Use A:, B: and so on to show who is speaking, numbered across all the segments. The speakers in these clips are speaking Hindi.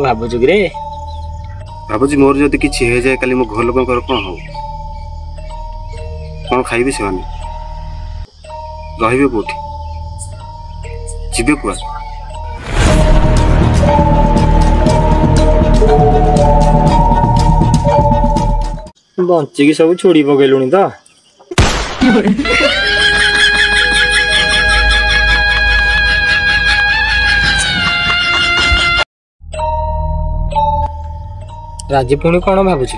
A: भावुछु कि
B: भावुची मोर जदि किछि हे जाए काली मो घर लोकंकर कोन हो कोन खाइबे से माने रहिबे कोठी जिबे कुआ
A: बंचिकी सब छोड़ी पकेलुणी तो राजी पुणी कौन भावुची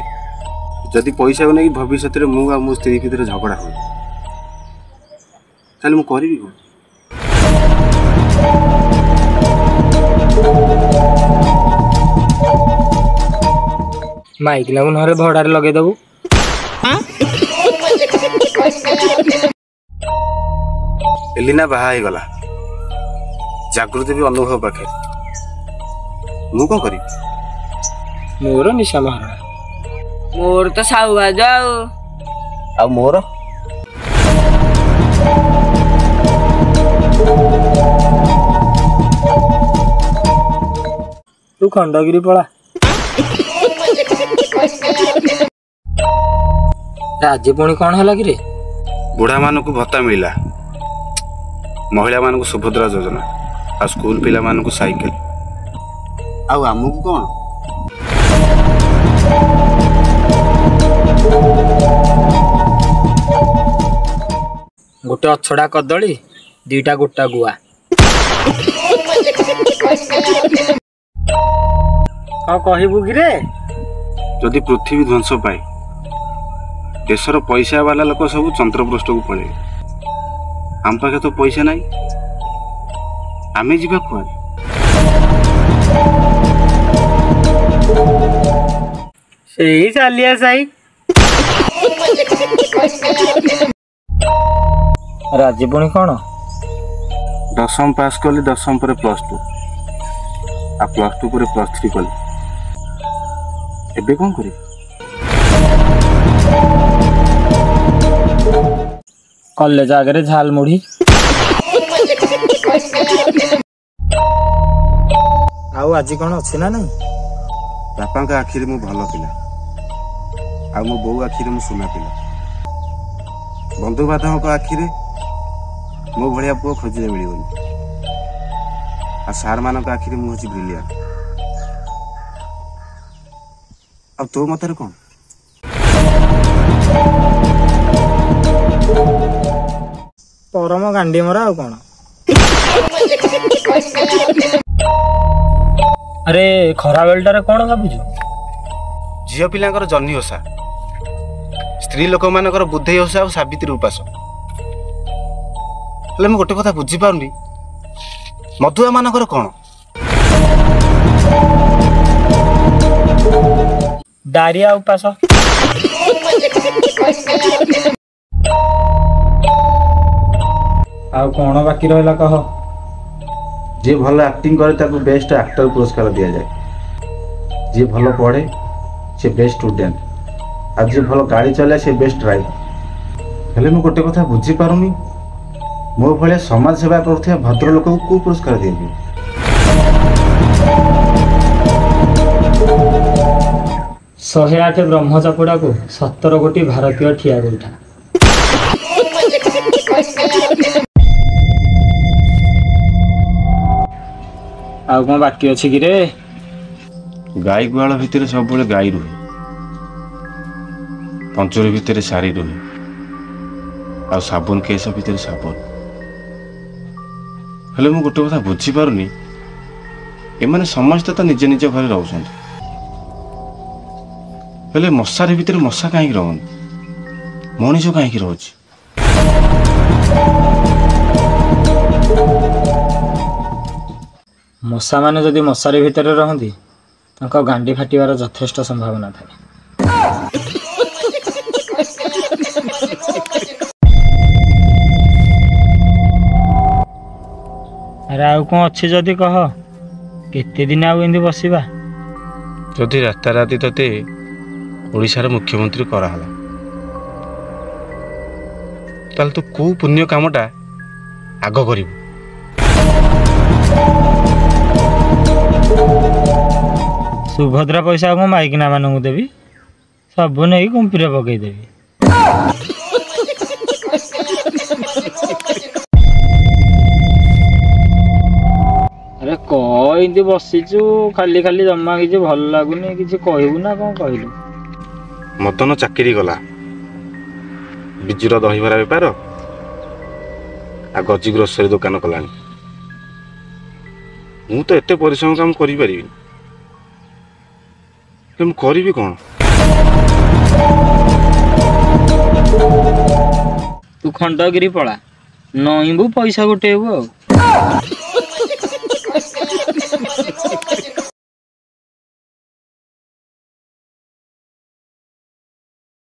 B: जदि पैसा को नहीं भविष्य में मु मो स्त्री भर झगड़ा हो ताले मु करिबी को
A: माइकला को नहरे भड़ार लगे दबु
B: एलिना बाहा ही गला जागृति भी अनुभव पाखे मु को करी
A: मोर निशा महाराज
C: मोर तो साउबाज
B: आ मोर
A: तू खंडगिरी पड़ा राजी पुणी कौन है कि
B: बुढ़ा मान को भत्ता मिला महिला मान को सुभद्रा योजना आ स्कूल पिला मान को साइकिल आमको कौन
A: गोटे अछड़ा कदली दीटा गोटा गुआ कहबू कि
B: जदि पृथ्वी ध्वंस पाए देशर पैसा वाला लोक सब चंद्रपृष्ठ को पड़े आम पाखे तो पैसा नहीं आमे जीवा कुआ
A: चालिया साई राजी पुणी कौन
B: दशम पास कली दशम पर +2 आ +2 पर +3 कली एबे कौन करी
A: कॉलेज आगे झाल मुढ़ी आउ आज कौन अच्छी ना नहीं
B: बापा का आखिरी मु भल पिला आ मो बो आखिरी मु सुना पिला बंधु बांधव आखिरी मो भाया पुओ खोजिले मिलबनी आ सार मान आखिरी मु हूँ ब्रिलियंट अब तो मतर कौन
A: परम गांडी मरा आ कौन अरे खरा बेलटारे कौन भावुଛୁ
B: झील पिलांकर जन्नी ओषा स्त्री लोक मानकर बुद्धि ओषा और सावित्री उपास हेले मैं गोटे कथा बुझी पारुनी मधुआ मानकर कौन
A: डारिया उपास आउ कौन बाकी रहा कह
B: जी भल एक्टिंग करे ताको बेस्ट एक्टर पुरस्कार दिया जाए जी भल पढ़े से बेस्ट स्टूडेंट आ जी भल गाड़ी चलाए से बेस्ट ड्राइवर हेले मैं गोटे कथा बुझी पारुनी मो भाया समाज सेवा कर भद्र लोक को पुरस्कार दिया
A: 108 ब्रह्मचापुड़ा को 17 कोटी भारतीय ठिया गोइठा आउ कौन बाकी अच्छी कि
B: गाई गुआल भितर सब गाई रुहे पंचुरी भितर सारी रुहे आ साबुन केस भितर साबुन हेले मु गोटे कथा बुझी पारुनी एमाने समस्ते तो निज निज घर रहउछन हेले मशारी भितर मशा कहीं रहन मनीष कहीं रोचे
A: मशा माने जदि मशारी भितर रहंती तांका गांडी फाटिबार यथेष्ट संभावना थाए अरे आउ कौन अच्छे जदि कह केते दिन आउ एंदी बसिबा
B: जदि राता राति तते ओडिशार मुख्यमंत्री कराला ताल तू को पुण्य कामटा आग करिबु
A: ସୁଭଦ୍ରା ପଇସା ମୁଁ ମାଇକିନା ମାନଙ୍କୁ ଦେବି, ସବୁ ନେଇକି କୁମ୍ପିରେ ପକେଇଦେବି। ଆରେ ଏମିତି ବସିଛୁ ଖାଲି ଖାଲି, ଜମା କିଛି ଭଲ ଲାଗୁନି, କିଛି କହିବୁ ନା କଣ କହିଲୁ?
D: ମଦନ ଚାକିରି ଗଲା, ବିଜୁର ଦହିବରା ବେପାର ଆଉ ଗଜି ଗ୍ରୋସରୀ ଦୋକାନ କଲାଣି। ମୁଁ ତ ଏତେ ପରିଶ୍ରମ କାମ କରିପାରିବିନି, ମୁଁ କରିବି କଣ?
A: ତୁ ଖଣ୍ଡଗିରି ପଳା, ନଇଁବୁ ପଇସା ଗୋଟେଇବୁ ଆଉ।